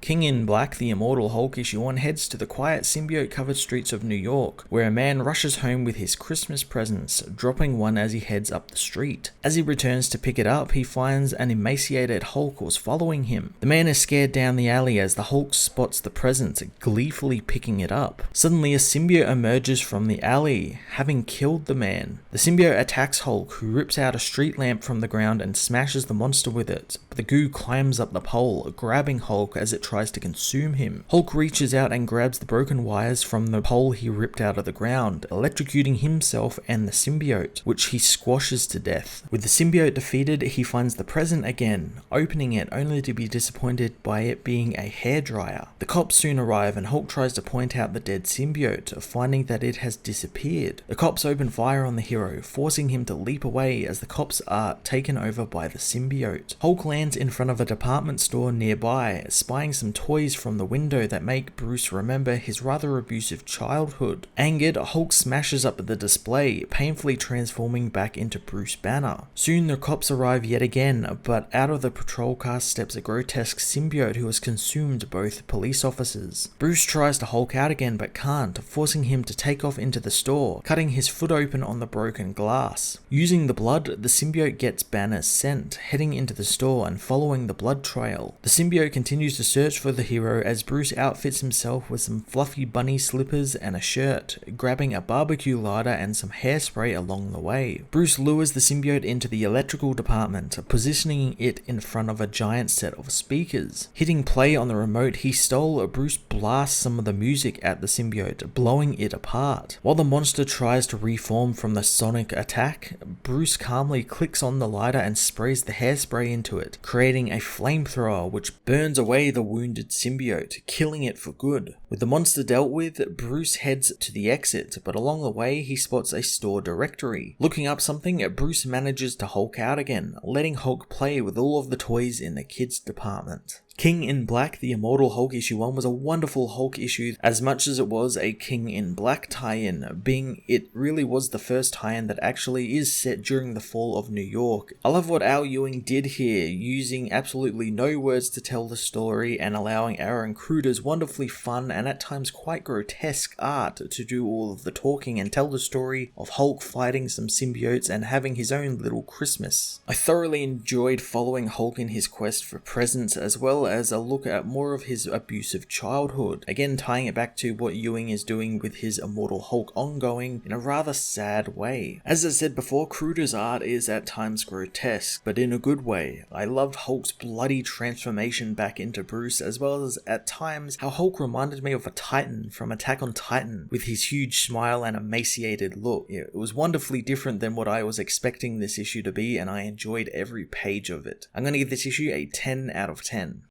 King in Black, the Immortal Hulk issue 1 heads to the quiet symbiote-covered streets of New York, where a man rushes home with his Christmas presents, dropping one as he heads up the street. As he returns to pick it up, he finds an emaciated Hulk was following him. The man is scared down the alley as the Hulk spots the present, gleefully picking it up. Suddenly, a symbiote emerges from the alley, having killed the man. The symbiote attacks Hulk, who rips out a street lamp from the ground and smashes the monster with it, but the goo climbs up the pole, grabbing Hulk as it tries to consume him. Hulk reaches out and grabs the broken wires from the pole he ripped out of the ground, electrocuting himself and the symbiote, which he squashes to death. With the symbiote defeated, he finds the present again, opening it only to be disappointed by it being a hairdryer. The cops soon arrive and Hulk tries to point out the dead symbiote, finding that it has disappeared. The cops open fire on the hero, forcing him to leap away as the cops are taken over by the symbiote. Hulk lands in front of a department store nearby, spying some toys from the window that make Bruce remember his rather abusive childhood. Angered, Hulk smashes up the display, painfully transforming back into Bruce Banner. Soon the cops arrive yet again, but out of the patrol car steps a grotesque symbiote who has consumed both police officers. Bruce tries to Hulk out again but can't, forcing him to take off into the store, cutting his foot open on the broken glass. Using the blood, the symbiote gets Banner's scent, heading into the store and following the blood trail. The symbiote continues to search for the hero as Bruce outfits himself with some fluffy bunny slippers and a shirt, grabbing a barbecue lighter and some hairspray along the way. Bruce lures the symbiote into the electrical department, positioning it in front of a giant set of speakers. Hitting play on the remote he stole, Bruce blasts some of the music at the symbiote, blowing it apart. While the monster tries to reform from the sonic attack, Bruce calmly clicks on the lighter and sprays the hairspray into it, creating a flamethrower which burns away the wounded symbiote, killing it for good. With the monster dealt with, Bruce heads to the exit, but along the way he spots a store directory. Looking up something, Bruce manages to Hulk out again, letting Hulk play with all of the toys in the kids department. King in Black, the Immortal Hulk issue 1 was a wonderful Hulk issue as much as it was a King in Black tie-in, being it really was the first tie-in that actually is set during the fall of New York. I love what Al Ewing did here, using absolutely no words to tell the story and allowing Aaron Kruder's wonderfully fun and at times quite grotesque art to do all of the talking and tell the story of Hulk fighting some symbiotes and having his own little Christmas. I thoroughly enjoyed following Hulk in his quest for presents, as well as a look at more of his abusive childhood, again tying it back to what Ewing is doing with his Immortal Hulk ongoing in a rather sad way. As I said before, Kruder's art is at times grotesque, but in a good way. I loved Hulk's bloody transformation back into Bruce, as well as at times how Hulk reminded me of a Titan from Attack on Titan, with his huge smile and emaciated look. It was wonderfully different than what I was expecting this issue to be, and I enjoyed every page of it. I'm going to give this issue a 10 out of 10.